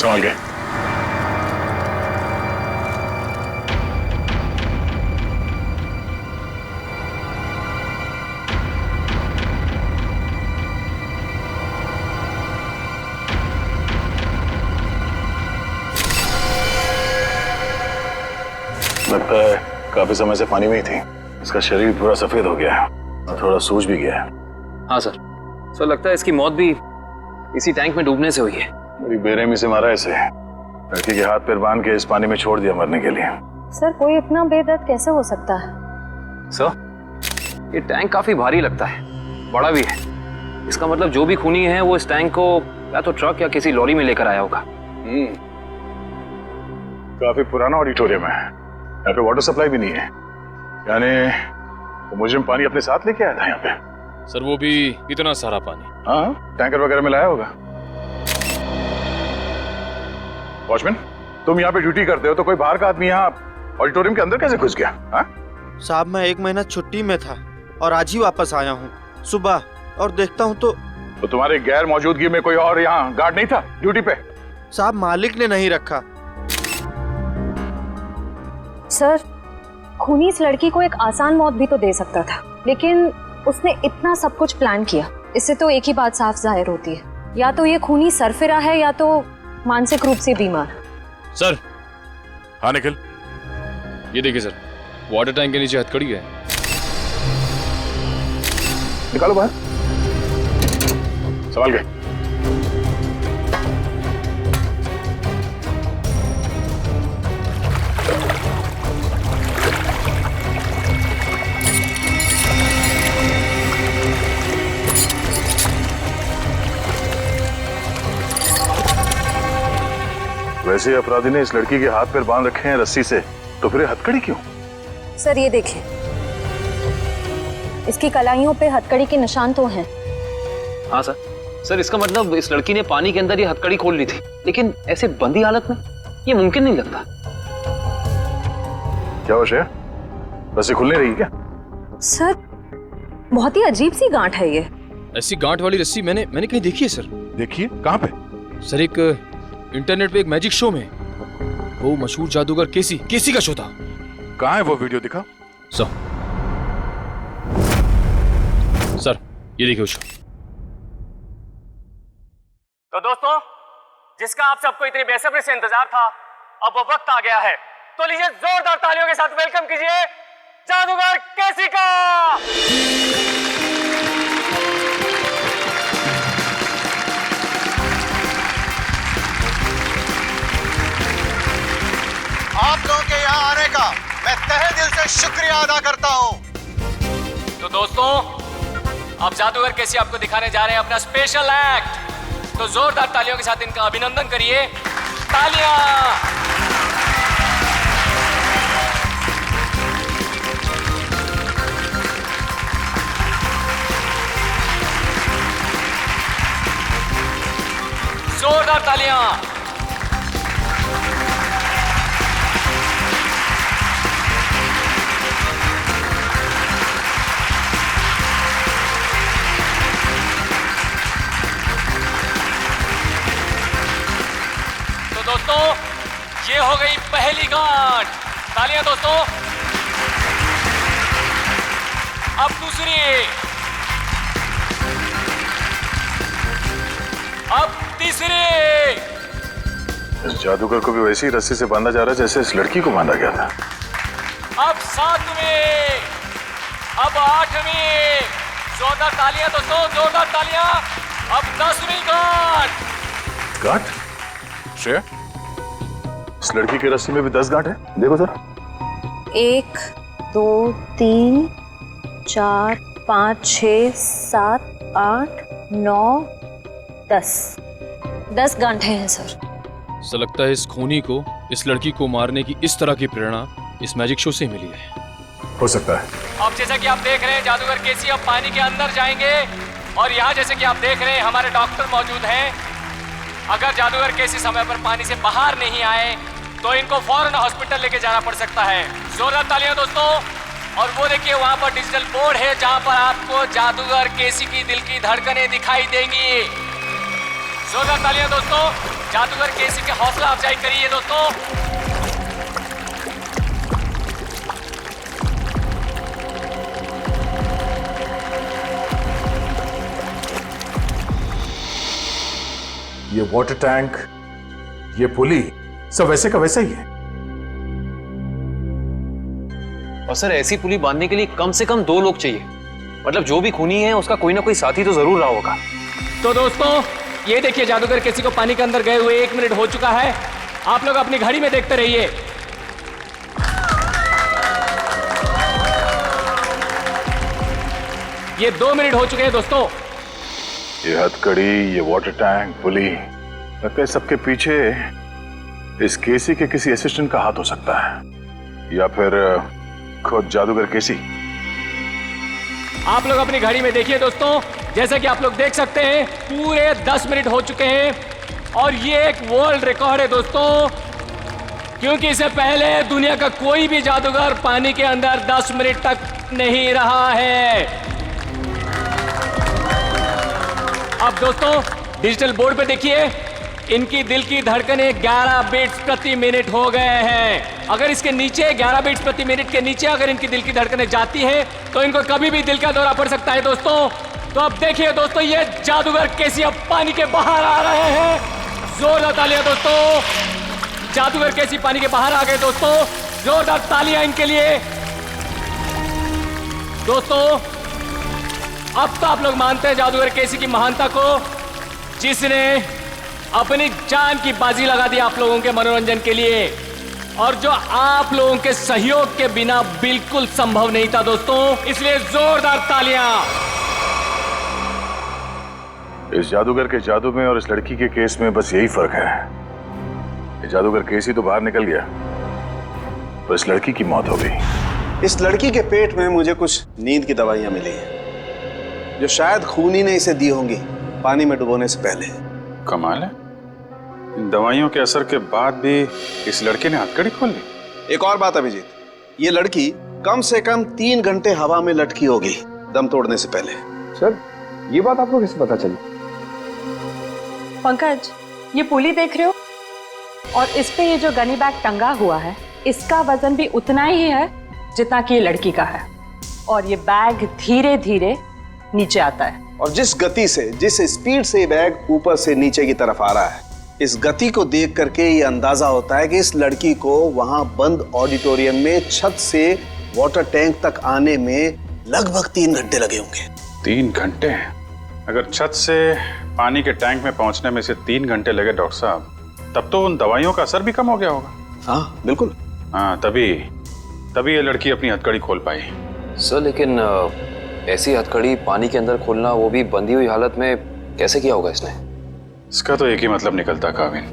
संभाल के। लगता है काफी समय से पानी में ही थी। इसका शरीर पूरा सफेद हो गया है और थोड़ा सूज भी गया है। हाँ सर। सर लगता है इसकी मौत भी इसी टैंक में डूबने से हुई है। बड़ी बेरहमी से मारा इसे। लड़की के हाथ पैर बांध के इस पानी में छोड़ दिया मरने के लिए। सर कोई इतना बेदर्द कैसे हो सकता है? सर ये टैंक काफी भारी लगता है, बड़ा भी है। इसका मतलब जो भी खूनी है वो इस टैंक को या तो ट्रक या किसी लॉरी में लेकर आया होगा। काफी पुराना ऑडिटोरियम है, यहाँ पे वाटर सप्लाई भी नहीं है। यानी वो मुजरिम पानी अपने साथ लेके आया था यहाँ पे। सर वो भी इतना सारा पानी? हाँ, टैंकर वगैरह में लाया होगा। वॉचमैन, तुम यहाँ पे ड्यूटी करते हो तो कोई बाहर का आदमी यहाँ ऑडिटोरियम के अंदर कैसे घुस गया? हाँ साहब मैं 1 महीना छुट्टी में था और आज ही वापस आया हूँ सुबह, और देखता हूँ तो तुम्हारे गैर मौजूदगी में कोई और यहाँ गार्ड नहीं था ड्यूटी पे? साहब मालिक ने नहीं रखा। सर खूनी इस लड़की को एक आसान मौत भी तो दे सकता था, लेकिन उसने इतना सब कुछ प्लान किया। इससे तो एक ही बात साफ जाहिर होती है, या तो ये खूनी सरफिरा है या तो मानसिक रूप से बीमार। सर। हाँ निखिल, ये देखिए सर, वाटर टैंक के नीचे हथकड़ी है। निकालो बाहर, संभाल के। वैसे अपराधी ने इस लड़की के हाथ पैर बांध रखे हैं रस्सी से, तो फिर हथकड़ी क्यों? सर ये देखिए, इसकी कलाइयों पे हथकड़ी के निशान तो हैं। हाँ सर। सर इसका मतलब इस लड़की ने पानी के अंदर ये हथकड़ी खोल ली थी, लेकिन ऐसे बंदी हालत में ये मुमकिन नहीं लगता। क्या हो श्रेया, रस्सी खुल नहीं रही क्या? सर बहुत ही अजीब सी गांठ है ये। ऐसी गांठ वाली रस्सी मैंने कहीं देखी है सर। देखिए, कहाँ पे? सर एक इंटरनेट पे एक मैजिक शो में, वो मशहूर जादूगर केसी का शो था। कहाँ है वो वीडियो, दिखा। सर ये देखिए शो। तो दोस्तों, जिसका आप सबको इतनी बेसब्री से इंतजार था, अब वो वक्त आ गया है। तो लीजिए जोरदार तालियों के साथ वेलकम कीजिए जादूगर केसी का। आप लोगों के यहाँ आने का मैं तहे दिल से शुक्रिया अदा करता हूँ। तो दोस्तों, अब जादूगर केसी आपको दिखाने जा रहे हैं अपना स्पेशल एक्ट। तो जोरदार तालियों के साथ इनका अभिनंदन करिए। तालियां। जोरदार तालियां। दोस्तों, ये हो गई पहली गांठ। तालियां दोस्तों। अब दूसरी, अब तीसरी। इस जादूगर को भी वैसी रस्सी से बांधा जा रहा है जैसे इस लड़की को बांधा गया था। अब 7वीं, अब 8वीं। जोरदार तालियां दोस्तों, जोरदार तालियां। अब 10वीं गांठ। गांठ? श्रेया, इस लड़की की रस्सी में भी 10 गांठ है, देखो जरा। 1 2 3 4 5 6 7 8 9 10 गांठें हैं सर। सर लगता है इस खूनी को इस लड़की को मारने की इस तरह की प्रेरणा इस मैजिक शो से मिली है। हो सकता है। अब जैसा कि आप देख रहे हैं जादूगर केसी अब पानी के अंदर जाएंगे और यहाँ जैसे कि आप देख रहे हैं हमारे डॉक्टर मौजूद हैं। अगर जादूगर केसी समय पर पानी से बाहर नहीं आए तो इनको फौरन हॉस्पिटल लेके जाना पड़ सकता है। जोरदार तालियां दोस्तों। और वो देखिए वहां पर डिजिटल बोर्ड है जहां पर आपको जादूगर केसी की दिल की धड़कनें दिखाई देंगी। जोरदार तालियां दोस्तों। जादूगर केसी के हौसला अफजाई करिए दोस्तों। ये वाटर टैंक, ये पुली, सब वैसे का वैसा ही है। और सर ऐसी पुली बांधने के लिए कम से कम 2 लोग चाहिए। मतलब जो भी खूनी है उसका कोई ना कोई साथी तो जरूर रहा होगा। तो दोस्तों ये देखिए, जादूगर केसी को पानी के अंदर गए हुए 1 मिनट हो चुका है। आप लोग अपनी घड़ी में देखते रहिए। ये 2 मिनट हो चुके हैं दोस्तों। ये हथकड़ी, ये वाटर टैंक, पुली, लगता है सबके पीछे इस केसी के किसी असिस्टेंट का हाथ हो सकता है, या फिर खुद जादूगर केसी। आप लोग अपनी घड़ी में देखिए दोस्तों, जैसा कि आप लोग देख सकते हैं पूरे 10 मिनट हो चुके हैं और ये एक वर्ल्ड रिकॉर्ड है दोस्तों, क्योंकि इससे पहले दुनिया का कोई भी जादूगर पानी के अंदर 10 मिनट तक नहीं रहा है। अब दोस्तों डिजिटल बोर्ड पे देखिए, इनकी दिल की धड़कनें 11 बीट्स प्रति मिनट हो गए हैं। अगर इसके नीचे 11 बीट्स प्रति मिनट के नीचे अगर इनकी दिल की धड़कनें जाती हैं तो इनको कभी भी दिल का दौरा पड़ सकता है दोस्तों। तो अब देखिए दोस्तों, ये जादूगर केसी अब पानी के बाहर आ रहे हैं। जोरदार तालियां दोस्तों, जादूगर केसी पानी के बाहर आ गए दोस्तों। जोरदार तालियां इनके लिए दोस्तों। अब तो आप लोग मानते हैं जादूगर केसी की महानता को, जिसने अपनी जान की बाजी लगा दी आप लोगों के मनोरंजन के लिए, और जो आप लोगों के सहयोग के बिना बिल्कुल संभव नहीं था दोस्तों। इसलिए जोरदार तालियां। इस जादूगर के जादू में और इस लड़की के केस में बस यही फर्क है। ये जादूगर केसी तो बाहर निकल गया, तो इस लड़की की मौत हो गई। इस लड़की के पेट में मुझे कुछ नींद की दवाइयां मिली हैं, जो शायद खूनी ने इसे दी होंगी पानी में डुबोने से पहले। कमाल है, इन दवाइयों के असर के बाद भी इस लड़के ने हथकड़ी खोल ली। एक और बात अभिजीत, ये लड़की कम से कम 3 घंटे हवा में लटकी होगी दम तोड़ने से पहले। सर ये बात आपको कैसे पता चली? पंकज, ये पुली देख रहे हो और इस पे ये जो गनी बैग टंगा हुआ है, इसका वजन भी उतना ही है जितना कि ये लड़की का है, और ये बैग धीरे धीरे नीचे आता है। और जिस गति से, जिस स्पीड से ये बैग ऊपर से नीचे की तरफ आ रहा है, इस गति को देख करके ये अंदाजा होता है कि इस लड़की को वहां बंद ऑडिटोरियम में छत से वाटर टैंक तक आने में लगभग 3 घंटे लगे होंगे। 3 घंटे? अगर छत से पानी के टैंक में पहुंचने में से 3 घंटे लगे डॉक्टर साहब, तब तो उन दवाइयों का असर भी कम हो गया होगा। हाँ बिल्कुल। हाँ, तभी ये लड़की अपनी हथकड़ी खोल पाई। सर लेकिन ऐसी हथकड़ी पानी के अंदर खोलना, वो भी बंधी हुई हालत में, कैसे किया होगा इसने? इसका तो एक ही मतलब निकलता काविन,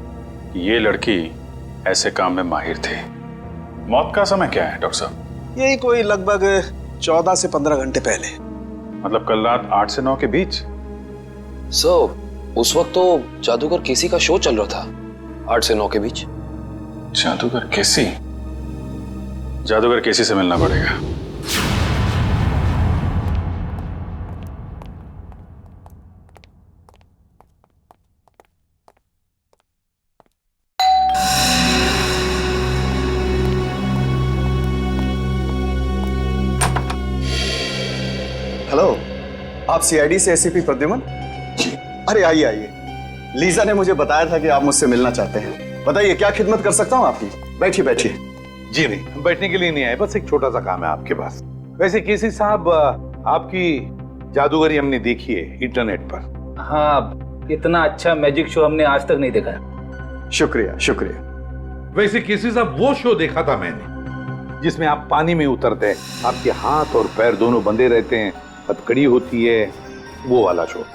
ये लड़की ऐसे काम में माहिर थी। मौत का समय क्या है डॉक्टर साहब? यही कोई लगभग 14 से 15 घंटे पहले। मतलब कल रात 8 से 9 के बीच? सर उस वक्त तो जादूगर केसी का शो चल रहा था, 8 से 9 के बीच। जादूगर केसी? जादूगर केसी से मिलना पड़ेगा। हेलो, आप सीआईडी से एसीपी प्रद्युमन? अरे आइए आइए, लीजा ने मुझे बताया था कि आप मुझसे मिलना चाहते हैं। बताइए क्या खिदमत कर सकता हूँ आपकी। बैठिए बैठिए। जी नहीं, हम बैठने के लिए नहीं आए, बस एक छोटा सा काम है आपके पास। वैसे केसी साहब, आपकी जादूगरी हमने देखी है इंटरनेट पर। हाँ, इतना अच्छा मैजिक शो हमने आज तक नहीं देखा। शुक्रिया शुक्रिया। वैसे केसी साहब, वो शो देखा था मैंने जिसमें आप पानी में उतरते हैं, आपके हाथ और पैर दोनों बंधे रहते हैं, हथकड़ी होती है, वो वाला शो।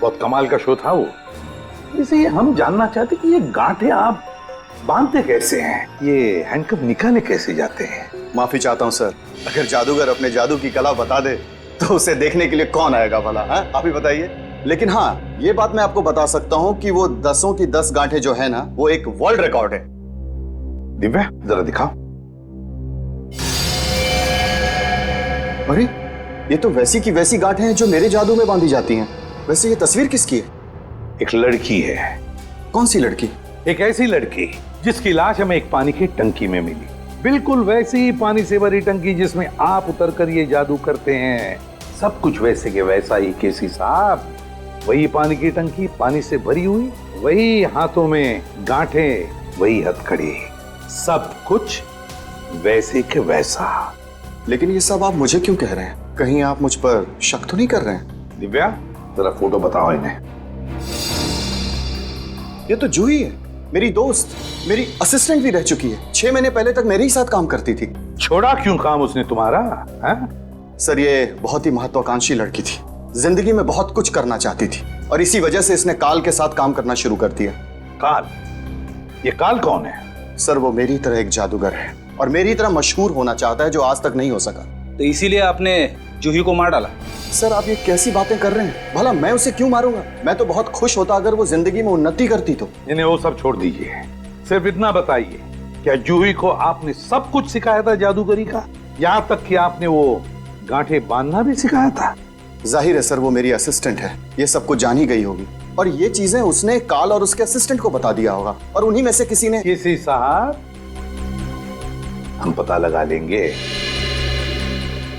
बहुत कमाल का शो था वो। इसे हम जानना चाहते कि ये गांठें आप बांधते कैसे हैं, ये हैंडकफ निकाले कैसे जाते हैं? माफी चाहता हूँ सर, अगर जादूगर अपने जादू की कला बता दे तो उसे देखने के लिए कौन आएगा भला? आप ही बताइए। लेकिन हाँ, ये बात मैं आपको बता सकता हूँ कि वो 10 की 10 गांठें जो है ना, वो एक वर्ल्ड रिकॉर्ड है। दिव्या जरा दिखाओ। अरे ये तो वैसी की वैसी गांठें हैं जो मेरे जादू में बांधी जाती हैं। वैसे ये तस्वीर किसकी है? एक लड़की है। कौन सी लड़की? एक ऐसी लड़की जिसकी लाश हमें एक पानी की टंकी में मिली, बिल्कुल वैसी ही पानी से भरी टंकी जिसमें आप उतर कर ये जादू करते हैं। सब कुछ वैसे के वैसा ही केसी साहब। वही पानी की टंकी पानी से भरी हुई, वही हाथों में गांठें, वही हथकड़ी, सब कुछ वैसे के वैसा। लेकिन ये सब आप मुझे क्यों कह रहे हैं? कहीं आप मुझ पर शक तो नहीं कर रहे हैं? दिव्या, जरा फोटो बताओ इन्हें। ये तो जूही है, मेरी दोस्त, मेरी असिस्टेंट भी रह चुकी है। 6 महीने पहले तक मेरे ही साथ काम करती थी। छोड़ा क्यों काम उसने तुम्हारा? है? सर, ये बहुत ही महत्वाकांक्षी लड़की थी, जिंदगी में बहुत कुछ करना चाहती थी और इसी वजह से इसने काल के साथ काम करना शुरू कर दिया। काल? ये काल कौन है? सर, वो मेरी तरह एक जादूगर है और मेरी तरह मशहूर होना चाहता है, जो आज तक नहीं हो सका। तो इसीलिए आपने जूही को मार डाला? सर, आप ये कैसी बातें कर रहे हैं? भला मैं उसे क्यों मारूंगा? मैं तो बहुत खुश होता अगर वो जिंदगी में उन्नति करती तो। इन्हें वो सब छोड़ दीजिए, सिर्फ इतना बताइए, क्या जूही को आपने सब कुछ सिखाया था जादूगरी का? यहाँ तक कि आपने वो गांठें बांधना भी सिखाया था? जाहिर है सर, वो मेरी असिस्टेंट है, ये सब कुछ जान ही गई होगी और ये चीजें उसने काल और उसके असिस्टेंट को बता दिया होगा और उन्हीं में से किसी ने। किसी साहब, हम पता लगा लेंगे।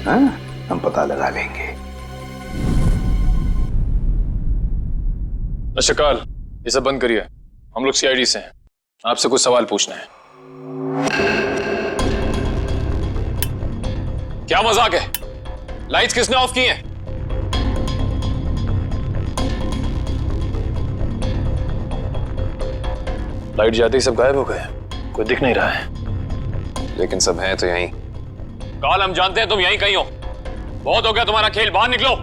हाँ, हम पता लगा लेंगे। काल, ये सब बंद करिए। हम लोग सीआईडी से हैं, आपसे कुछ सवाल पूछना है। क्या मजाक है? लाइट्स किसने ऑफ की हैं? लाइट जाते ही सब गायब हो गए, कोई दिख नहीं रहा है। लेकिन सब हैं तो यहीं। काल, हम जानते हैं तुम यहीं कहीं हो। बहुत हो गया तुम्हारा खेल, बाहर निकलो।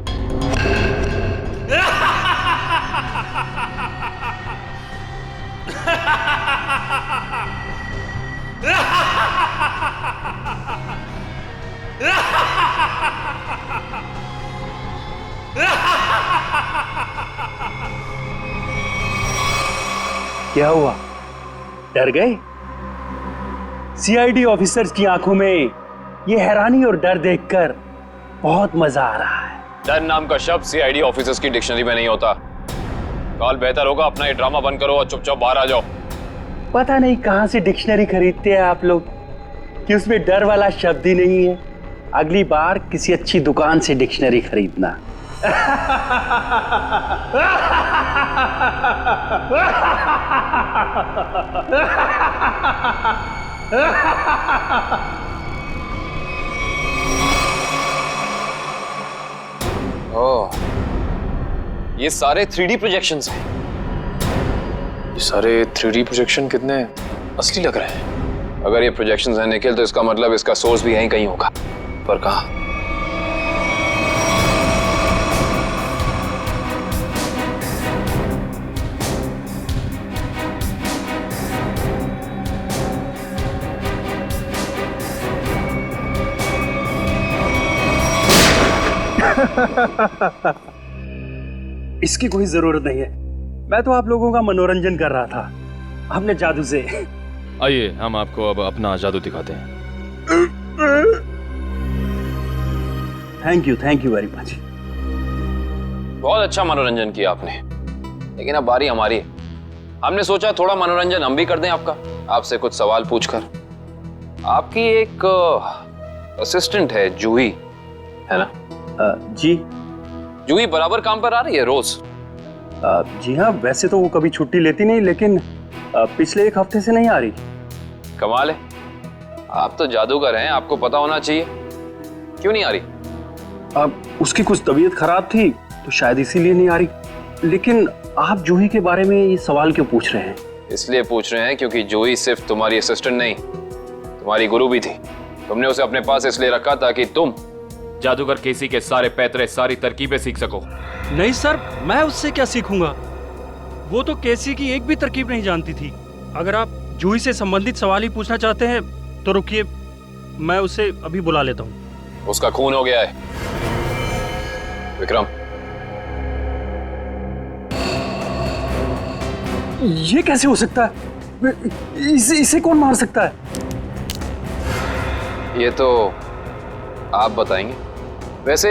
क्या हुआ, डर गए? सीआईडी ऑफिसर्स की आंखों में ये हैरानी और डर देखकर बहुत मजा आ रहा है। डर नाम का शब्द सीआईडी ऑफिसर्स की डिक्शनरी में नहीं होता। काल, बेहतर होगा अपना ये ड्रामा बंद करो और चुपचाप बाहर आ जाओ। पता नहीं कहां से डिक्शनरी खरीदते हैं आप लोग कि उसमें डर वाला शब्द ही नहीं है। अगली बार किसी अच्छी दुकान से डिक्शनरी खरीदना। ओह, ये सारे 3D प्रोजेक्शंस हैं। ये सारे 3D प्रोजेक्शन कितने असली लग रहे हैं। अगर ये प्रोजेक्शंस हैं निखिल, तो इसका मतलब इसका सोर्स भी यहीं कहीं होगा। पर कहाँ? इसकी कोई जरूरत नहीं है, मैं तो आप लोगों का मनोरंजन कर रहा था अपने जादू से। आइए, हम आपको अब अपना जादू दिखाते हैं। Thank you very much. बहुत अच्छा मनोरंजन किया आपने, लेकिन अब बारी हमारी है। हमने सोचा थोड़ा मनोरंजन हम भी कर दें आपका, आपसे कुछ सवाल पूछकर। आपकी एक असिस्टेंट है जूही, है ना? जी। जूही बराबर काम पर आ रही है रोज? जी हाँ, वैसे तो वो कभी छुट्टी लेती नहीं, लेकिन पिछले 1 हफ्ते से नहीं आ रही। कमाल है, आप तो जादूगर हैं, आपको पता होना चाहिए। क्यों नहीं आ रही? अब उसकी कुछ तबीयत खराब थी तो शायद इसीलिए नहीं आ रही। लेकिन आप जूही के बारे में ये सवाल क्यों पूछ रहे हैं? इसलिए पूछ रहे हैं क्योंकि जूही सिर्फ तुम्हारी असिस्टेंट नहीं, तुम्हारी गुरु भी थी। तुमने उसे अपने पास इसलिए रखा ताकि तुम जादूगर केसी के सारे पैतरे, सारी तरकीबें सीख सको। नहीं सर, मैं उससे क्या सीखूंगा? वो तो केसी की एक भी तरकीब नहीं जानती थी। अगर आप जूही से संबंधित सवाल ही पूछना चाहते हैं तो रुकिए, मैं उसे अभी बुला लेता हूँ। उसका खून हो गया है। विक्रम, ये कैसे हो सकता है? इसे कौन मार सकता है? ये तो आप बताएंगे। वैसे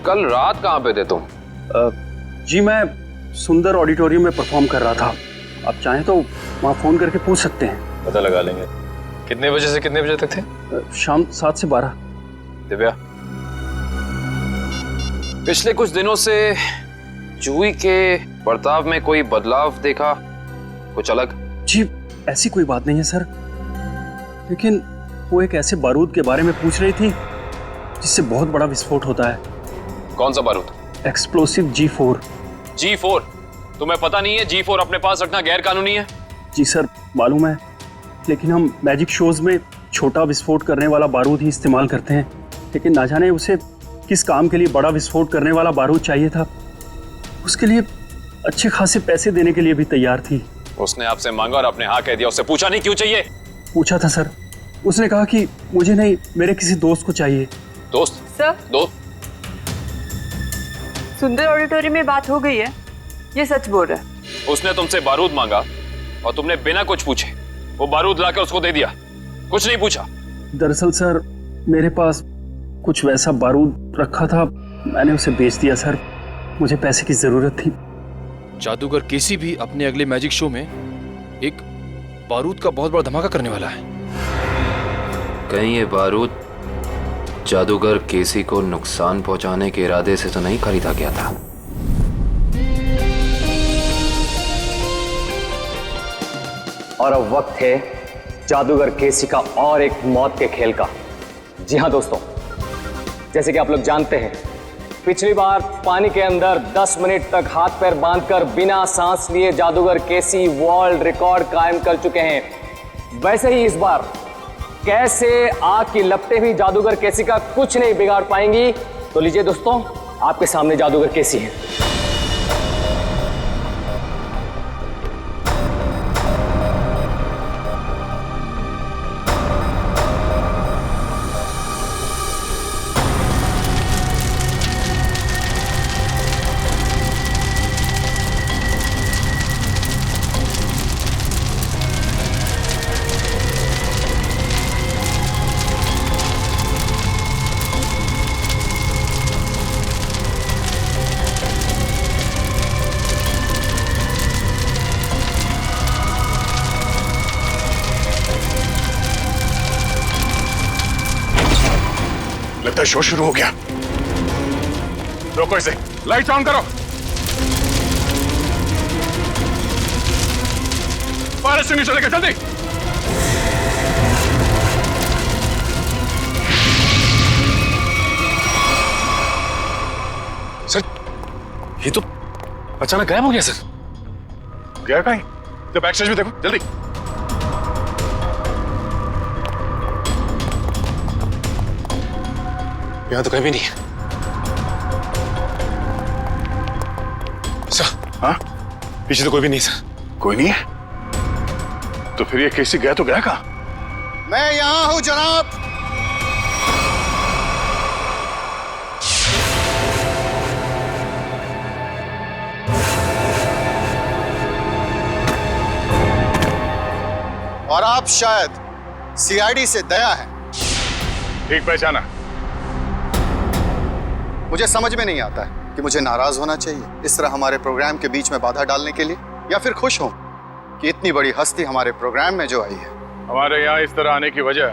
कल रात कहाँ पे थे तुम? जी मैं सुंदर ऑडिटोरियम में परफॉर्म कर रहा था आप चाहें तो वहाँ फ़ोन करके पूछ सकते हैं। पता लगा लेंगे। कितने बजे से कितने बजे तक थे? शाम 7 से 12। दिव्या, पिछले कुछ दिनों से जूही के बर्ताव में कोई बदलाव देखा? कुछ अलग? जी ऐसी कोई बात नहीं है सर, लेकिन वो एक ऐसे बारूद के बारे में पूछ रही थी जिससे बहुत बड़ा विस्फोट होता है। कौन सा बारूद? Explosive G4। G4? तुम्हें पता नहीं है G4 अपने पास रखना गैर कानूनी है? जी सर मालूम है, लेकिन हम मैजिक शोज में छोटा विस्फोट करने वाला बारूद ही इस्तेमाल करते हैं, लेकिन ना जाने उसे किस काम के लिए बड़ा विस्फोट करने वाला बारूद चाहिए था। उसके लिए अच्छे खासे पैसे देने के लिए भी तैयार थी। उसने आपसे मांगा और आपने हाँ कह दिया, उससे पूछा नहीं क्यों चाहिए? पूछा था सर, उसने कहा कि मुझे नहीं, मेरे किसी दोस्त को चाहिए। दोस्त? सर, दोस्त? सुंदर ऑडिटोरियम में बात हो गई है, ये सच बोल रहा है। उसने तुमसे बारूद मांगा और तुमने बिना कुछ पूछे वो बारूद लाकर उसको दे दिया, कुछ नहीं पूछा। दरअसल सर मेरे पास कुछ वैसा बारूद रखा था, मैंने उसे बेच दिया सर, मुझे पैसे की जरूरत थी। जादूगर केसी भी अपने अगले मैजिक शो में एक बारूद का बहुत बड़ा धमाका करने वाला है। कहीं ये बारूद जादूगर केसी को नुकसान पहुंचाने के इरादे से तो नहीं खरीदा गया था? और अब वक्त है जादूगर केसी का और एक मौत के खेल का। जी हाँ दोस्तों, जैसे कि आप लोग जानते हैं, पिछली बार पानी के अंदर 10 मिनट तक हाथ पैर बांधकर बिना सांस लिए जादूगर केसी वर्ल्ड रिकॉर्ड कायम कर चुके हैं। वैसे ही इस बार कैसे आग की लपटें भी जादूगर केसी का कुछ नहीं बिगाड़ पाएंगी। तो लीजिए दोस्तों, आपके सामने जादूगर केसी है। लगता है शो शुरू हो गया। रोको इसे, लाइट ऑन करो। फायर एक्सटिंग्विशर लेकर जल्दी। सर, ये तो अचानक गायब हो गया सर। गया कहीं? जब बैक स्टेज में देखो जल्दी। यहां तो कहीं भी नहीं है। सर, हाँ? पीछे तो कोई भी नहीं सर। कोई नहीं है? तो फिर ये केसी गया तो गया कहां? मैं यहां हूं जनाब। और आप शायद सीआईडी से दया है। ठीक पहचाना। मुझे समझ में नहीं आता है कि मुझे नाराज होना चाहिए इस तरह हमारे प्रोग्राम के बीच में बाधा डालने के लिए, या फिर खुश हूं कि इतनी बड़ी हस्ती हमारे प्रोग्राम में जो आई है। हमारे यहाँ इस तरह आने की वजह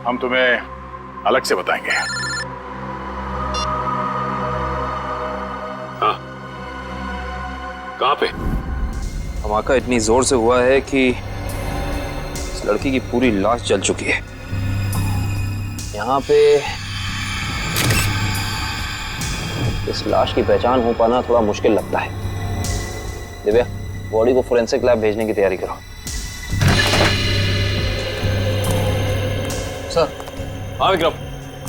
हम तुम्हें अलग से बताएंगे। हाँ, कहाँ पे? धमाका इतनी जोर से हुआ है कि इस लड़की की पूरी लाश जल चुकी है। यहाँ पे इस लाश की पहचान हो पाना थोड़ा मुश्किल लगता है। दिव्या, बॉडी को फोरेंसिक लैब भेजने की तैयारी करो। सर। हाँ विक्रम।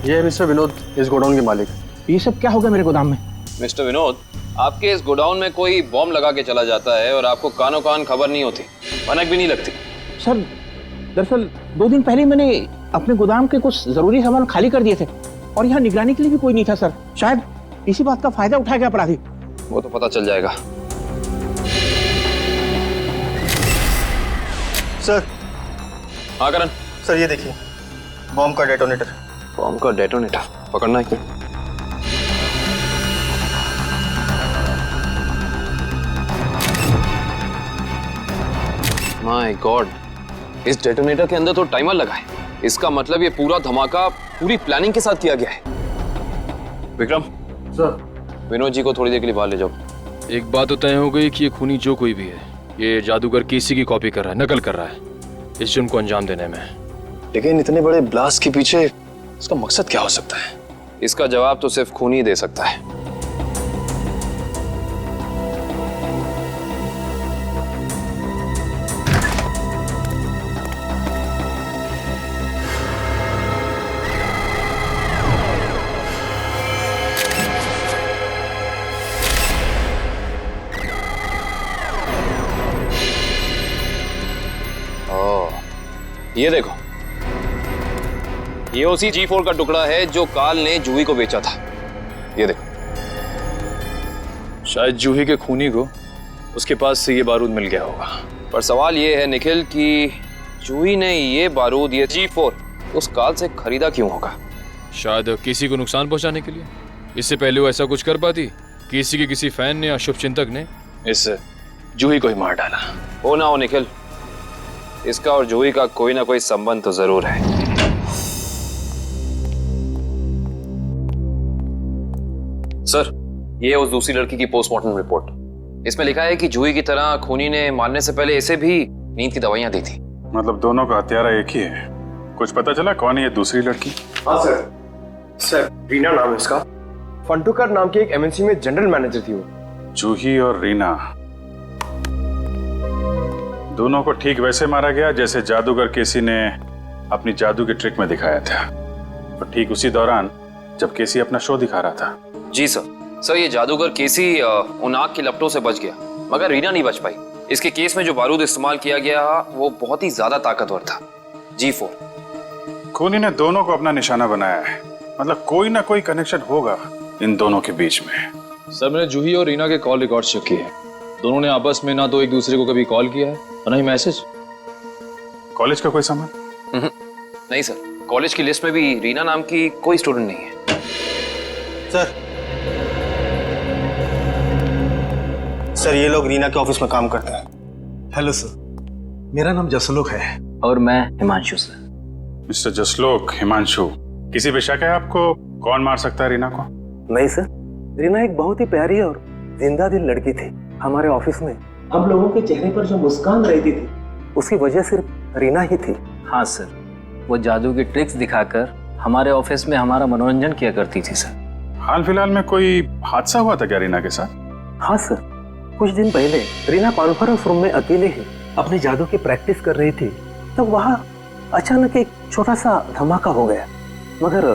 ये मिस्टर विनोद, इस गोडाउन के मालिक। ये सब क्या होगा मेरे गोदाम में? मिस्टर विनोद, आपके इस गोडाउन में कोई बॉम्ब लगा के चला जाता है और आपको कानों कान खबर नहीं होती, भनक भी नहीं लगती। सर, दरअसल 2 दिन पहले मैंने अपने गोदाम के कुछ जरूरी सामान खाली कर दिए थे और यहाँ निगरानी के लिए भी कोई नहीं था सर। शायद इसी बात का फायदा उठा गया अपराधी। वो तो पता चल जाएगा। सर। हाँ करण। सर ये देखिए, बॉम्ब का डेटोनेटर। बॉम्ब का डेटोनेटर पकड़ना है क्या? माय गॉड, इस डेटोनेटर के अंदर तो टाइमर लगा है। इसका मतलब ये पूरा धमाका पूरी प्लानिंग के साथ किया गया है। विक्रम सर, विनोद जी को थोड़ी देर के लिए बाहर ले जाओ। एक बात तो तय हो गई कि ये खूनी जो कोई भी है, ये जादूगर केसी की कॉपी कर रहा है, नकल कर रहा है इस जुर्म को अंजाम देने में। लेकिन इतने बड़े ब्लास्ट के पीछे इसका मकसद क्या हो सकता है? इसका जवाब तो सिर्फ खूनी ही दे सकता है। ये देखो, ये उसी G4 का टुकड़ा है जो काल ने जूही को बेचा था। ये देखो, शायद जूही के खूनी को उसके पास से ये बारूद मिल गया होगा। पर सवाल ये है निखिल कि जूही ने ये बारूद, ये G4 उस काल से खरीदा क्यों होगा? शायद किसी को नुकसान पहुंचाने के लिए। इससे पहले वो ऐसा कुछ कर पाती? किसी के किसी फैन ने या शुभचिंतक ने इस जूही को ही मार डाला। हो ना हो निखिल, इसका और जूही का कोई ना कोई संबंध तो जरूर है। सर, ये उस दूसरी लड़की की पोस्टमार्टम रिपोर्ट। इसमें लिखा है कि जूही की तरह खूनी ने मारने से पहले इसे भी नींद की दवाइयां दी थी। मतलब दोनों का हत्यारा एक ही है। कुछ पता चला कौन है ये दूसरी लड़की? हाँ सर, रीना नाम है इसका। फंटूकर नाम की एक एमएनसी में जनरल मैनेजर थी वो। जूही और रीना दोनों को ठीक वैसे मारा गया जैसे जादूगर केसी ने अपनी जादू के ट्रिक में दिखाया था, और ठीक उसी दौरान जब केसी अपना शो दिखा रहा था। जी सर, ये जादूगर केसी उन आग की लपटों से बच गया, मगर रीना नहीं बच पाई। इसके केस में जो बारूद इस्तेमाल किया गया वो बहुत ही ज्यादा ताकतवर था, G4। खूनी ने दोनों को अपना निशाना बनाया है, मतलब कोई ना कोई कनेक्शन होगा इन दोनों के बीच में। सर, मैंने जूही और रीना के कॉल रिकॉर्ड चेक किए हैं। दोनों ने आपस में ना तो एक दूसरे को कभी कॉल किया है और ना ही मैसेज। कॉलेज का कोई संबंध? नहीं सर, कॉलेज की लिस्ट में भी रीना नाम की कोई स्टूडेंट नहीं है। सर, ये लोग रीना के ऑफिस में काम करते हैं। हेलो सर, मेरा नाम जसलोक है। और मैं हिमांशु सर। मिस्टर जसलोक, हिमांशु, किसी पे शक है आपको? कौन मार सकता है रीना को? नहीं सर, रीना एक बहुत ही प्यारी और जिंदा दिल लड़की थी। हमारे ऑफिस में हम लोगों के चेहरे पर जो मुस्कान रहती थी उसकी वजह सिर्फ रीना ही थी। हाँ सर, वो जादू की ट्रिक्स दिखाकर हमारे ऑफिस में हमारा मनोरंजन किया करती थी सर। हाल फिलहाल में कोई हादसा हुआ था क्या रीना के साथ? हाँ सर, कुछ दिन पहले रीना कॉन्फ्रेंस रूम में अकेले ही अपनी जादू की प्रैक्टिस कर रही थी, तब वहाँ अचानक एक छोटा सा धमाका हो गया, मगर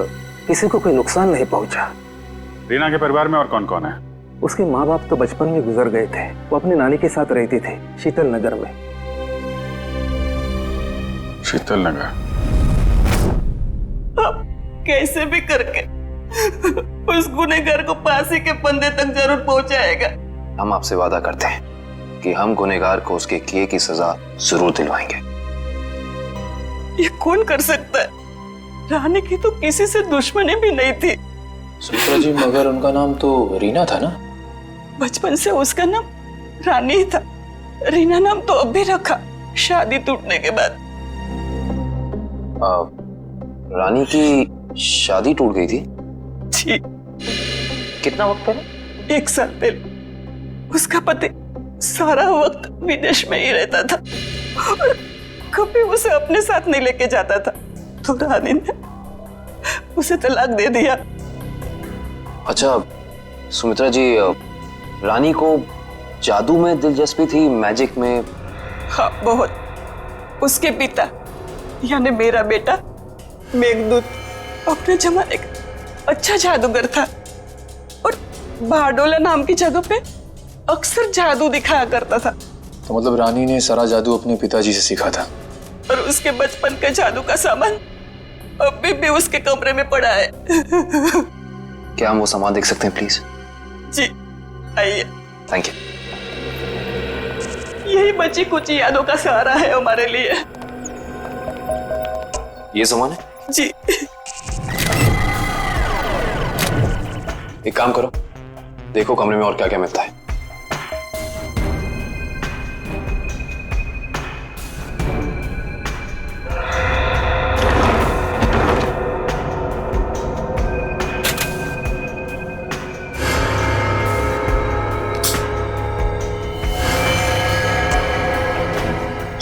किसी को कोई नुकसान नहीं पहुंचा। रीना के परिवार में और कौन कौन है? उसके माँ बाप तो बचपन में गुजर गए थे। वो अपनी नानी के साथ रहती थी शीतल नगर में। शीतल नगर? अब कैसे भी करके उस गुनहगार को फांसी के फंदे तक जरूर पहुंचाएगा। हम आपसे वादा करते हैं कि हम गुनहगार को उसके किए की सजा जरूर दिलवाएंगे। ये कौन कर सकता है? रानी की तो किसी से दुश्मनी भी नहीं थी। सुमित्रा जी, मगर उनका नाम तो रीना था ना? बचपन से उसका नाम रानी ही था। रीना नाम तो अब भी रखा, शादी टूटने के बाद। रानी की शादी टूट गई थी? जी। कितना वक्त पहले? 1 साल पहले। उसका पति सारा वक्त विदेश में ही रहता था और कभी उसे अपने साथ नहीं लेके जाता था, तो रानी ने उसे तलाक दे दिया। अच्छा सुमित्रा जी, रानी को जादू में दिलचस्पी थी, मैजिक में? हाँ, बहुत। उसके पिता यानी मेरा बेटा मेघदूत अपने जमाने का अच्छा जादूगर था और बारडोला नाम की जगह पे अक्सर जादू दिखाया करता था। तो मतलब रानी ने सारा जादू अपने पिताजी से सीखा था? और उसके बचपन का जादू का सामान अभी भी उसके कमरे में पड़ा है। क्या हम वो सामान देख सकते हैं प्लीज? जी आइए। Thank you. यही बची कुछ यादों का सहारा है हमारे लिए। ये सामान है? जी। एक काम करो, देखो कमरे में और क्या क्या मिलता है।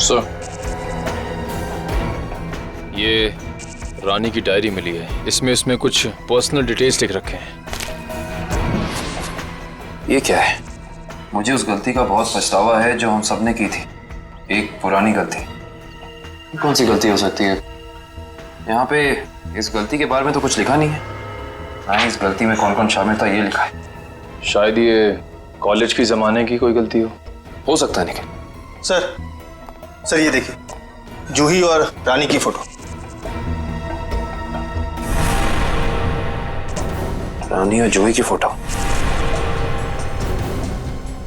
सर, ये रानी की डायरी मिली है। इसमें कुछ पर्सनल डिटेल्स लिख रखे हैं। ये क्या है? मुझे उस गलती का बहुत पछतावा है जो हम सबने की थी। एक पुरानी गलती। कौन सी गलती हो सकती है? यहाँ पे इस गलती के बारे में तो कुछ लिखा नहीं है। ना इस गलती में कौन कौन शामिल था ये लिखा है। शायद ये कॉलेज की जमाने की कोई गलती हो सकता है। निखिल सर ये देखिए, जूही और रानी की फोटो। रानी और जूही की फोटो।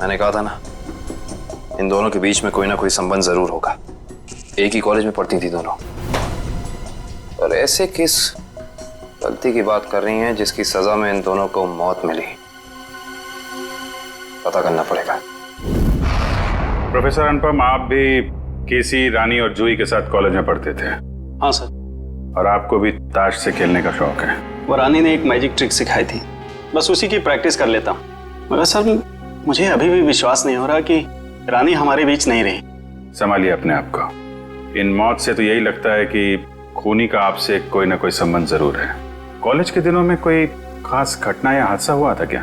मैंने कहा था ना, इन दोनों के बीच में कोई ना कोई संबंध जरूर होगा। एक ही कॉलेज में पढ़ती थी दोनों। और ऐसे किस गलती की बात कर रही हैं जिसकी सजा में इन दोनों को मौत मिली? पता करना पड़ेगा। प्रोफेसर अनुपम, आप भी केसी, रानी और जूही के साथ कॉलेज में पढ़ते थे? हाँ सर। और आपको भी ताश से खेलने का शौक है? वो रानी ने एक मैजिक ट्रिक सिखाई थी, बस उसी की प्रैक्टिस कर लेता हूँ। मगर सर, मुझे अभी भी विश्वास नहीं हो रहा कि रानी हमारे बीच नहीं रही। संभालिए अपने आप को। इन मौत से तो यही लगता है कि खूनी का आपसे कोई ना कोई संबंध जरूर है। कॉलेज के दिनों में कोई खास घटना या हादसा हुआ था क्या?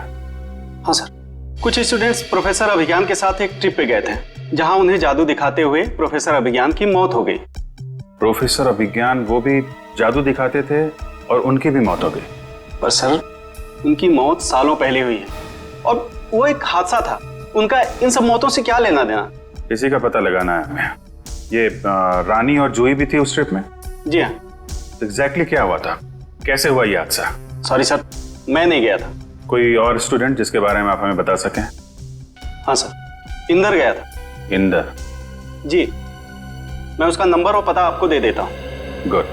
हाँ सर, कुछ स्टूडेंट्स प्रोफेसर अभिज्ञान के साथ एक ट्रिप पे गए थे, जहां उन्हें जादू दिखाते हुए प्रोफेसर अभिज्ञान की मौत हो गई। प्रोफेसर अभिज्ञान वो भी जादू दिखाते थे और उनकी भी मौत हो गई? पर सर, उनकी मौत सालों पहले हुई है और वो एक हादसा था। उनका इन सब मौतों से क्या लेना देना? इसी का पता लगाना है हमें। ये रानी और जूही भी थी उस ट्रिप में? जी हाँ। एग्जैक्टली क्या हुआ था? कैसे हुआ ये हादसा? सॉरी सर, मैं नहीं गया था। कोई और स्टूडेंट जिसके बारे में आप हमें बता सकें? हाँ सर, इंदर गया था। इंदर? जी, मैं उसका नंबर और पता आपको दे देता हूँ। गुड।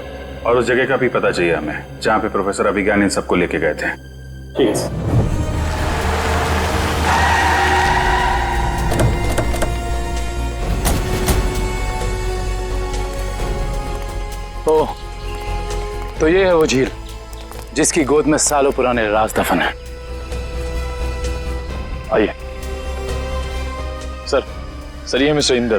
और उस जगह का भी पता चाहिए हमें जहाँ पे प्रोफेसर अभिज्ञान इन सबको लेके गए थे। ठीक है सर। ओह, तो ये है वो झील जिसकी गोद में सालों पुराने राज दफन है। आइए। सर ये मिस्टर इंदर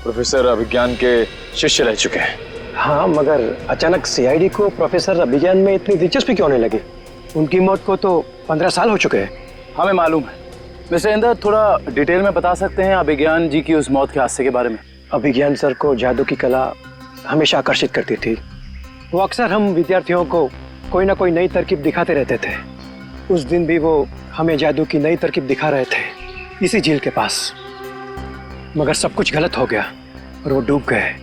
प्रोफेसर अभिज्ञान के शिष्य रह चुके हैं। हाँ, मगर अचानक सीआईडी को प्रोफेसर अभिज्ञान में इतनी दिलचस्पी क्यों होने लगी? उनकी मौत को तो 15 साल हो चुके हैं। हमें मालूम है। मिस्टर इंदर, थोड़ा डिटेल में बता सकते हैं अभिज्ञान जी की उस मौत के हादसे के बारे में? अभिज्ञान सर को जादू की कला हमेशा आकर्षित करती थी। वो अक्सर हम विद्यार्थियों को कोई ना कोई नई तरकीब दिखाते रहते थे। उस दिन भी वो हमें जादू की नई तरकीब दिखा रहे थे इसी झील के पास। मगर सब कुछ गलत हो गया और वो डूब गए,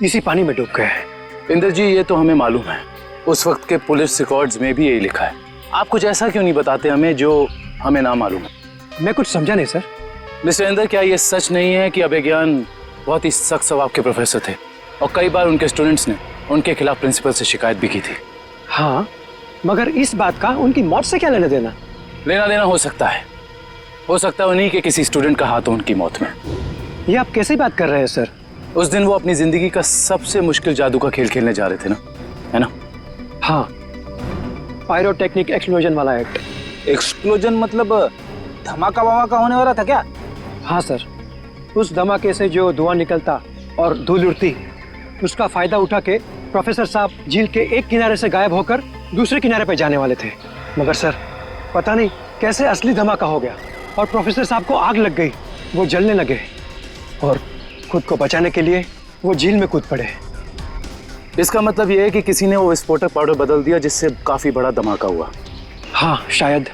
इसी पानी में डूब गए। इंदर जी, ये तो हमें मालूम है। उस वक्त के पुलिस रिकॉर्ड्स में भी यही लिखा है। आप कुछ ऐसा क्यों नहीं बताते हमें जो हमें ना मालूम है? मैं कुछ समझा नहीं सर। मिस्टर इंदर, क्या ये सच नहीं है कि अभिज्ञान बहुत ही सख्त स्वभाव के प्रोफेसर थे और कई बार उनके स्टूडेंट्स ने उनके खिलाफ प्रिंसिपल से शिकायत भी की थी? हाँ, मगर इस बात का उनकी मौत से क्या लेना देना? लेना देना हो सकता है उन्हीं के किसी स्टूडेंट का हाथ हो उनकी मौत में। ये आप कैसी बात कर रहे हैं सर? उस दिन वो अपनी जिंदगी का सबसे मुश्किल जादू का खेल खेलने जा रहे थे ना, है ना? हाँ, पायरोटेक्निक एक्सप्लोजन वाला एक्ट। एक्सप्लोजन मतलब धमाका वमाका होने वाला था क्या? हाँ सर, उस धमाके से जो धुआं निकलता और धूल उड़ती, उसका फायदा उठा के प्रोफेसर साहब झील के एक किनारे से गायब होकर दूसरे किनारे पर जाने वाले थे। मगर सर, पता नहीं कैसे असली धमाका हो गया और प्रोफेसर साहब को आग लग गई। वो जलने लगे और खुद को बचाने के लिए वो झील में कूद पड़े। इसका मतलब ये है कि किसी ने वो विस्फोटक पाउडर बदल दिया जिससे काफी बड़ा धमाका हुआ। हाँ, शायद।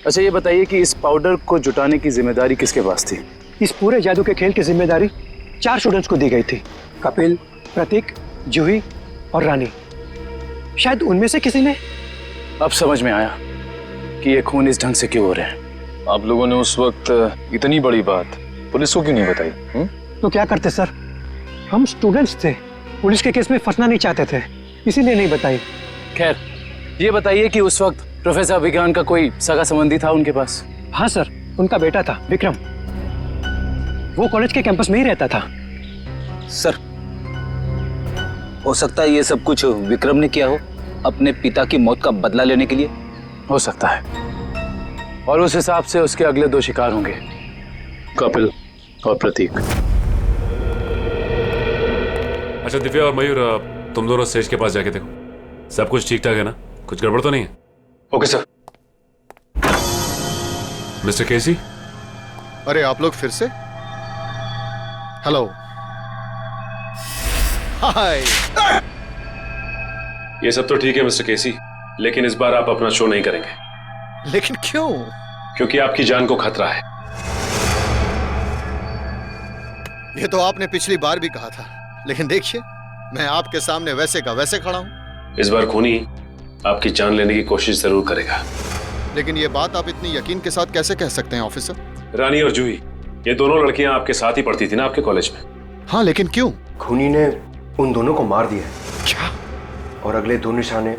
अच्छा, ये बताइए कि इस पाउडर को जुटाने की जिम्मेदारी किसके पास थी? इस पूरे जादू के खेल की जिम्मेदारी 4 स्टूडेंट्स को दी गई थी। कपिल, प्रतीक, जूही और रानी। शायद उनमें से किसी ने। अब समझ में आया कि ये खून इस ढंग से क्यों हो रहे हैं। आप लोगों ने उस वक्त इतनी बड़ी बात पुलिस को क्यों नहीं बताई? तो क्या करते सर, हम स्टूडेंट्स थे, पुलिस के केस में फंसना नहीं चाहते थे, इसीलिए नहीं बताई। खैर, ये बताइए कि उस वक्त प्रोफेसर अभिज्ञान का कोई सगा संबंधी था उनके पास? हाँ सर, उनका बेटा था विक्रम। वो कॉलेज के कैंपस में ही रहता था। सर, हो सकता है ये सब कुछ विक्रम ने किया हो अपने पिता की मौत का बदला लेने के लिए। हो सकता है, और उस हिसाब से उसके अगले 2 शिकार होंगे, कपिल और प्रतीक। अच्छा दिव्या और मयूर, तुम दोनों स्टेज के पास जाके देखो सब कुछ ठीक ठाक है ना, कुछ गड़बड़ तो नहीं है? Okay sir. मिस्टर केसी। अरे आप लोग फिर से? हेलो, हाय। ये सब तो ठीक है मिस्टर केसी, लेकिन इस बार आप अपना शो नहीं करेंगे। लेकिन क्यों? क्योंकि आपकी जान को खतरा है। ये तो आपने पिछली बार भी कहा था, लेकिन देखिए मैं आपके सामने वैसे का वैसे खड़ा हूं। इस बार खूनी आपकी जान लेने की कोशिश जरूर करेगा। लेकिन ये बात आप इतनी यकीन के साथ कैसे कह सकते हैं ऑफिसर? रानी और जूही, ये दोनों लड़कियां आपके साथ ही पढ़ती थी ना आपके कॉलेज में? हाँ, लेकिन क्यों? खूनी ने उन दोनों को मार दिया है। क्या? और अगले 2 निशाने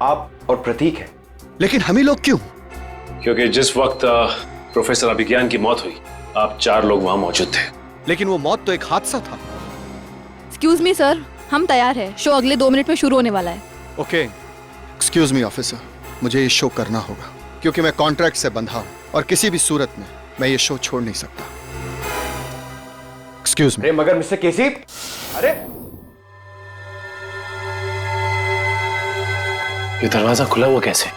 आप और प्रतीक हैं। लेकिन हम ही लोग क्यों? क्योंकि जिस वक्त प्रोफेसर अभिज्ञान की मौत हुई, आप 4 लोग वहां मौजूद थे। लेकिन वो मौत तो एक हादसा था। एक्सक्यूज मी सर, हम तैयार हैं। शो अगले 2 मिनट में शुरू होने वाला है। ओके, एक्सक्यूज मी ऑफिसर, मुझे ये शो करना होगा क्योंकि मैं कॉन्ट्रैक्ट से बंधा हूं और किसी भी सूरत में मैं ये शो छोड़ नहीं सकता। Excuse me. मगर मिस्टर केसी, अरे ये दरवाजा खुला हुआ कैसे?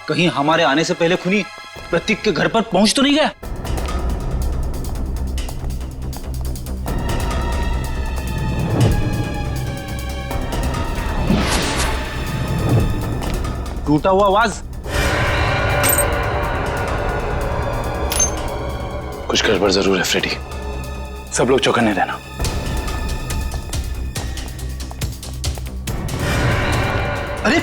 कहीं हमारे आने से पहले खूनी प्रतीक के घर पर पहुंच तो नहीं गया? टूटा हुआ आवाज। कुछ गड़बड़ जरूर है फ्रेडी, सब लोग चौकन्ने रहना। अरे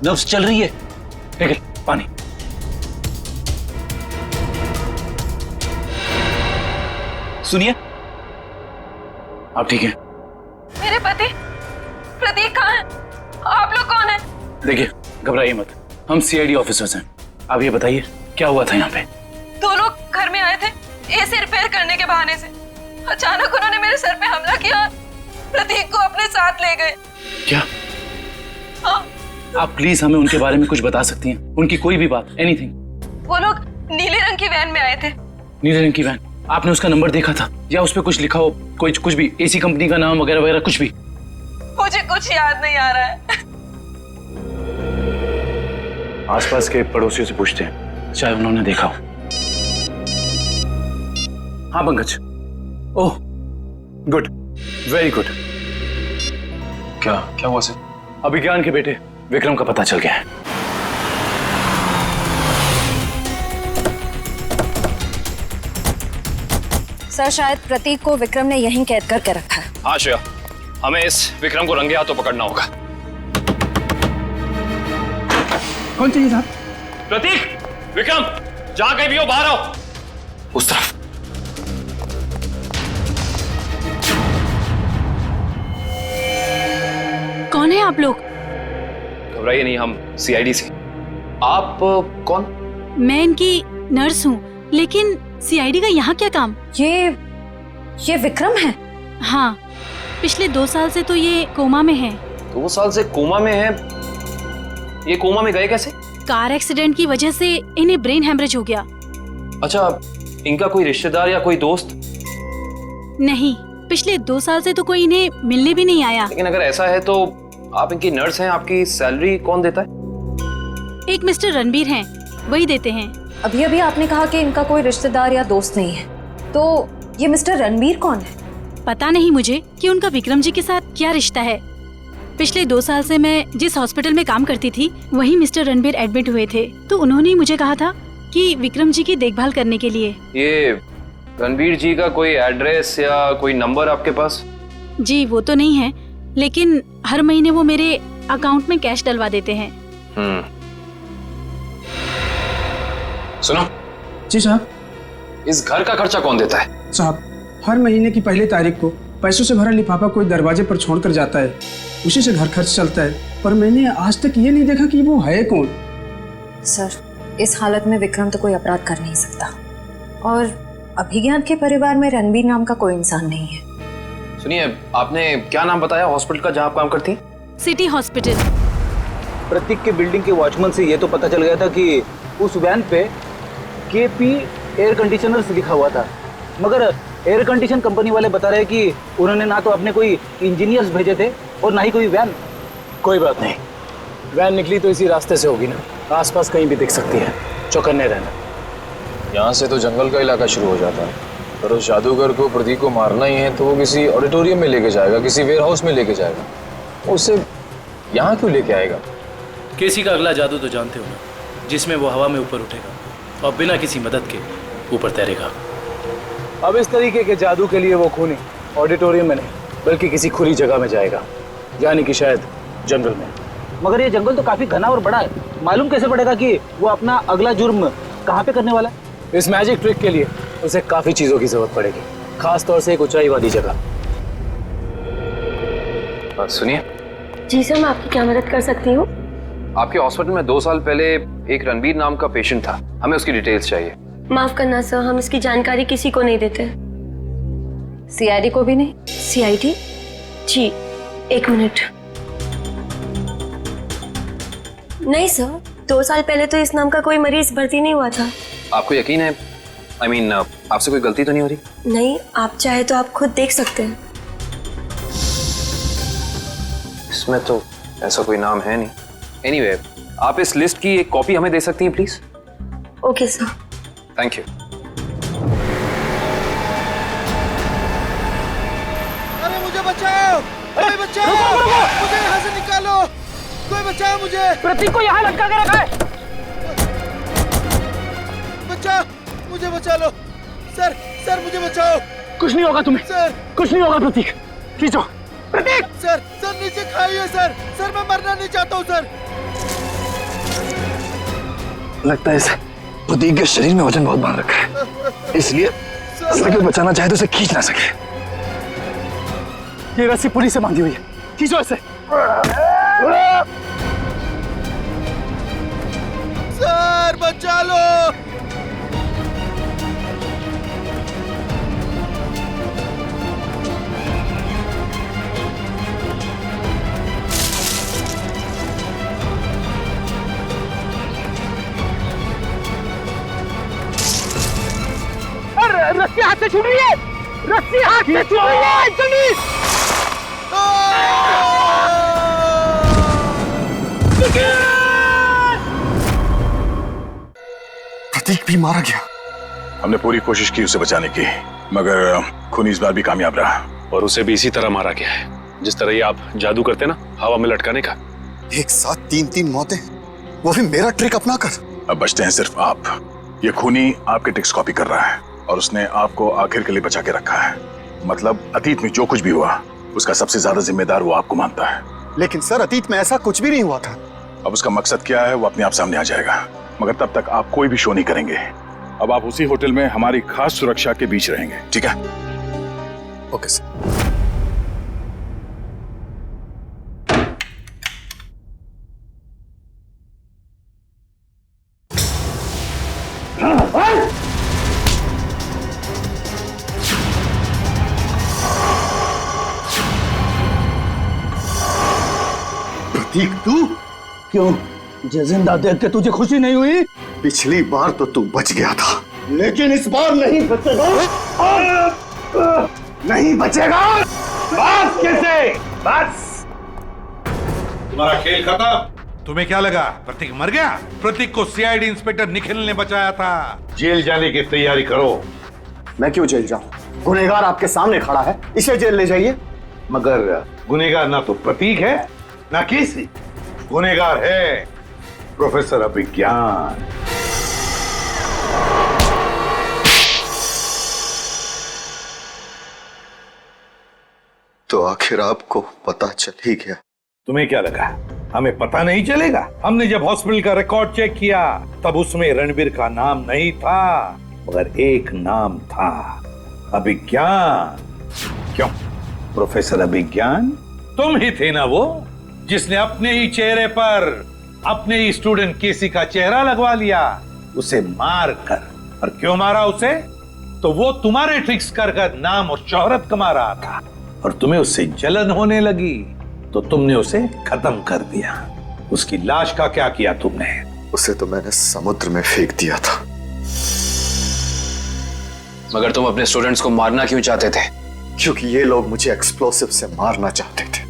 नर्व्स चल रही है। ठीक है, पानी। सुनिए, आप ठीक हैं? मेरे पति प्रतीक कहाँ है? आप लोग कौन है? देखिए, घबराइए मत, हम सीआईडी ऑफिसर्स हैं। आप ये बताइए क्या हुआ था यहाँ पे? 2 लोग घर में आए थे एसी रिपेयर करने के बहाने से। अचानक उन्होंने मेरे सर पे हमला किया, प्रतीक को अपने साथ ले गए। क्या? हाँ। आप प्लीज हमें उनके बारे में कुछ बता सकती हैं? उनकी कोई भी बात, एनीथिंग। वो लोग नीले रंग की वैन में आए थे। नीले रंग की वैन? आपने उसका नंबर देखा था या उस पर कुछ लिखा हो? कुछ भी, एसी कंपनी का नाम वगैरह वगैरह कुछ भी? मुझे कुछ याद नहीं आ रहा है। आसपास के पड़ोसियों से पूछते हैं, चाहे उन्होंने देखा हो। हाँ Pankaj. Oh good, very good. क्या हुआ सर? अभिज्ञान के बेटे विक्रम का पता चल गया है। सर, शायद प्रतीक को विक्रम ने यहीं कैद करके रखा है। हाँ श्रेया, हमें इस विक्रम को रंगे हाथों पकड़ना होगा। कौन चाहिए साहब? प्रतीक, विक्रम, जहां कहीं भी हो बाहर आओ। उस तरफ। कौन है आप लोग? घबराइए नहीं, हम सीआईडी से। आप कौन? मैं इनकी नर्स हूँ, लेकिन सीआईडी का यहाँ क्या काम? ये विक्रम है? हाँ, पिछले 2 साल से तो ये कोमा में है। 2 साल से कोमा में है? ये कोमा में गए कैसे? कार एक्सीडेंट की वजह से इन्हें ब्रेन हेमरेज हो गया। अच्छा, इनका कोई रिश्तेदार या कोई दोस्त? नहीं, पिछले 2 साल से तो कोई इन्हें मिलने भी नहीं आया। लेकिन अगर ऐसा है तो आप इनकी नर्स हैं, आपकी सैलरी कौन देता है? एक मिस्टर रणबीर हैं, वही देते हैं। अभी अभी आपने कहा कि इनका कोई रिश्तेदार या दोस्त नहीं है, तो ये मिस्टर रणबीर कौन है? पता नहीं मुझे कि उनका विक्रम जी के साथ क्या रिश्ता है। पिछले 2 साल से मैं जिस हॉस्पिटल में काम करती थी, वहीं मिस्टर रणबीर एडमिट हुए थे, तो उन्होंने ही मुझे कहा था कि विक्रम जी की देखभाल करने के लिए। ये रणबीर जी का कोई एड्रेस या कोई नंबर आपके पास? जी वो तो नहीं है, लेकिन हर महीने वो मेरे अकाउंट में कैश डलवा देते हैं। सुनो। जी साहब। इस घर का खर्चा कौन देता है? साहब, हर महीने की पहली तारीख को पैसों से भरा लिफाफा कोई दरवाजे पर छोड़कर जाता है, उसी से घर खर्च चलता है। पर मैंने आज तक ये नहीं देखा कि वो है कौन। सर, इस हालत में विक्रम तो कोई अपराध कर नहीं सकता, और अभिज्ञान के परिवार में रणबीर नाम का कोई इंसान नहीं है। सुनिए, आपने क्या नाम बताया हॉस्पिटल का जहाँ आप काम करती? City hospital. प्रतीक के बिल्डिंग के वॉचमैन से ये तो पता चल गया था कि उस वैन पे KP एयर कंडीशनर्स लिखा हुआ था, मगर एयर कंडीशन कंपनी वाले बता रहे कि उन्होंने ना तो अपने कोई इंजीनियर्स भेजे थे और ना ही कोई वैन। कोई बात नहीं, वैन निकली तो इसी रास्ते से होगी ना, आसपास कहीं भी दिख सकती है, चौकन्ने रहना। यहाँ से तो जंगल का इलाका शुरू हो जाता है, पर उस जादूगर को प्रतीक को मारना ही है तो वो किसी ऑडिटोरियम में लेके जाएगा, किसी वेयर हाउस में लेके जाएगा। उससे यहाँ क्यों लेके आएगा? केसी का अगला जादू तो जानते हो ना, जिसमें वो हवा में ऊपर उठेगा और बिना किसी मदद के ऊपर तैरेगा। अब इस तरीके के जादू के लिए वो खूनी ऑडिटोरियम में नहीं बल्कि किसी खुली जगह में जाएगा, यानी कि शायद जंगल में। मगर ये जंगल तो काफी घना और बड़ा है, मालूम कैसे पड़ेगा कि वो अपना अगला जुर्म कहाँ पे करने वाला है? इस मैजिक ट्रिक के लिए उसे काफी चीजों की जरूरत पड़ेगी, खास तौर से एक ऊंचाई वाली जगह। सुनिए। जी सर, मैं आपकी क्या मदद कर सकती हूँ? आपके हॉस्पिटल में 2 साल पहले एक रणबीर नाम का पेशेंट था, हमें उसकी डिटेल्स चाहिए। माफ करना सर, हम इसकी जानकारी किसी को नहीं देते। CID को भी नहीं? CID? जी, 1 मिनट। नहीं सर, 2 साल पहले तो इस नाम का कोई मरीज भर्ती नहीं हुआ था। आपको यकीन है? I mean, आपसे कोई गलती तो नहीं हो रही? नहीं, आप चाहे तो आप खुद देख सकते हैं। इसमें तो ऐसा कोई नाम है नहीं। Anyway, आप इस लिस्ट की एक कॉपी हमें दे सकती हैं please? Okay sir. Thank you. अरे मुझे बचाओ! कोई बचाओ! मुझे यहाँ से निकालो! कोई बचाओ मुझे! प्रतीक को यहाँ लटका के रखा है। बचाओ! मुझे बचा लो! सर, सर मुझे बचाओ! कुछ नहीं होगा तुम्हें। सर! कुछ नहीं होगा प्रतीक। खींचो। प्रतीक! सर, सर नीचे खाइए सर! सर मैं मरना नहीं चाहता हूँ सर! लगता है इसे प्रतीक के शरीर में वजन बहुत बांध रखा है, इसलिए अगर बचाना चाहे तो इसे खींच ना सके। ये रस्सी पुलिस से बांधी हुई है, खींचो इसे। सर बचा लो! रस्सी हाथ से छूट रही है, रस्सी हाथ से छूट रही है, जल्दी! प्रतीक भी मारा गया। हमने पूरी कोशिश की उसे बचाने की, मगर खूनी इस बार भी कामयाब रहा। और उसे भी इसी तरह मारा गया है जिस तरह ये आप जादू करते ना, हवा में लटकाने का। एक साथ 3-3 मौतें, वो भी मेरा ट्रिक अपना कर। अब बचते हैं सिर्फ आप। ये खूनी आपके ट्रिक्स कॉपी कर रहा है और उसने आपको आखिर के लिए बचा के रखा है। मतलब अतीत में जो कुछ भी हुआ उसका सबसे ज्यादा जिम्मेदार वो आपको मानता है। लेकिन सर, अतीत में ऐसा कुछ भी नहीं हुआ था। अब उसका मकसद क्या है वो अपने आप सामने आ जाएगा, मगर तब तक आप कोई भी शो नहीं करेंगे। अब आप उसी होटल में हमारी खास सुरक्षा के बीच रहेंगे, ठीक है? Okay sir. प्रतीक, तू क्यों? मुझे जिंदा देख के तुझे खुशी नहीं हुई? पिछली बार तो तू बच गया था, लेकिन इस बार नहीं बचेगा। नहीं बचेगा। बस कैसे? बस तुम्हारा खेल खत्म। तुम्हें क्या लगा प्रतीक मर गया? प्रतीक को CID इंस्पेक्टर निखिल ने बचाया था। जेल जाने की तैयारी करो। मैं क्यों जेल जाऊं? गुनहगार आपके सामने खड़ा है, इसे जेल ले जाइए। मगर गुनहगार ना तो प्रतीक है ना केसी, गुनहगार है प्रोफेसर अभिज्ञान। तो आखिर आपको पता चल ही गया। तुम्हें क्या लगा हमें पता नहीं चलेगा? हमने जब हॉस्पिटल का रिकॉर्ड चेक किया तब उसमें रणबीर का नाम नहीं था, मगर एक नाम था, अभिज्ञान। क्यों प्रोफेसर अभिज्ञान? तुम ही थे ना वो जिसने अपने ही चेहरे पर अपने ही स्टूडेंट केसी का चेहरा लगवा लिया, उसे मार कर। और क्यों मारा उसे? तो वो तुम्हारे ट्रिक्स कर नाम और शोहरत कमा रहा था और तुम्हें उससे जलन होने लगी तो तुमने उसे खत्म कर दिया। उसकी लाश का क्या किया तुमने? उसे तो मैंने समुद्र में फेंक दिया था। मगर तुम अपने स्टूडेंट्स को मारना क्यों चाहते थे? क्योंकि ये लोग मुझे एक्सप्लोसिव से मारना चाहते थे।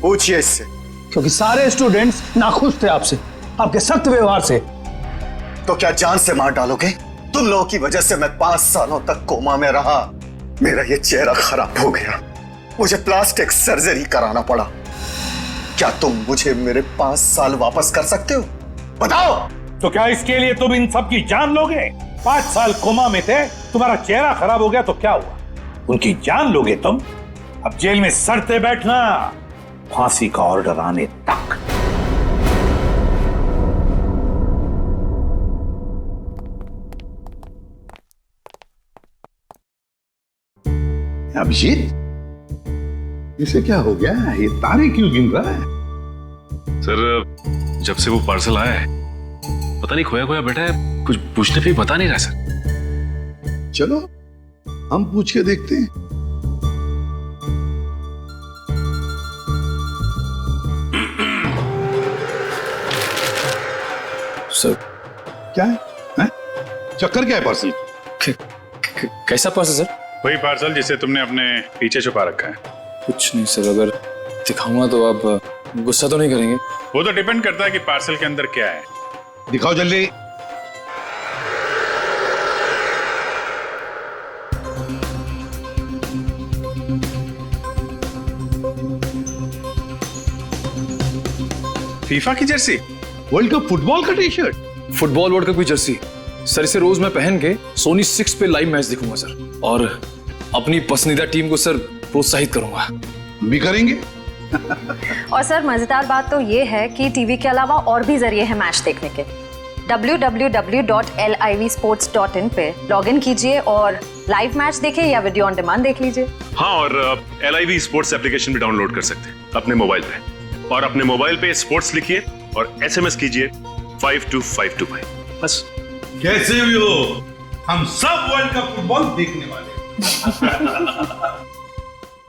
पूछिए इससे। क्योंकि सारे स्टूडेंट्स नाखुश थे आपसे, आपके सख्त व्यवहार से। तो क्या जान से मार डालोगे? तुम लोगों की वजह से मैं 5 सालों तक कोमा में रहा। मेरा ये चेहरा खराब हो गया, मुझे प्लास्टिक सर्जरी कराना पड़ा। क्या तुम मुझे मेरे 5 साल वापस कर सकते हो? बताओ। तो क्या इसके लिए तुम इन सब की जान लोगे? 5 साल कोमा में थे, तुम्हारा चेहरा खराब हो गया तो क्या हुआ? उनकी जान लोगे तुम? अब जेल में सड़ते बैठना, फांसी का ऑर्डर आने तक। अभिजीत, इसे क्या हो गया? ये तारे क्यों गिन रहा है? सर, जब से वो पार्सल आया है पता नहीं खोया खोया बैठा है, कुछ पूछने पे बता नहीं रहा सर। चलो हम पूछ के देखते हैं। सर क्या है? चक्कर क्या है पार्सल? कैसा पार्सल सर? वही पार्सल जिसे तुमने अपने पीछे छुपा रखा है। कुछ नहीं सर, अगर दिखाऊंगा तो आप गुस्सा तो नहीं करेंगे? वो तो डिपेंड करता है कि पार्सल के अंदर क्या है। दिखाओ जल्दी। फीफा की जर्सी, वर्ल्ड कप फुटबॉल का T shirt, football world cup की जर्सी सर। इसे रोज मैं पहन के सोनी 6 पे लाइव मैच दिखूंगा सर, और अपनी पसंदीदा टीम को सर प्रोत्साहित करूंगा। भी करेंगे। और सर मजेदार बात तो ये है कि टीवी के अलावा और भी जरिए हैं मैच देखने के। www.livsports.in पे लॉगिन कीजिए और लाइव मैच देखें या वीडियो ऑन डिमांड देख लीजिए। हाँ, और LIV स्पोर्ट्स एप्लीकेशन भी डाउनलोड कर सकते हैं अपने मोबाइल पे, और अपने मोबाइल पे स्पोर्ट्स लिखिए और SMS कीजिए 52525 बस। कैसे भी हो, हम सब वर्ल्ड कप फुटबॉल देखने वाले हैं।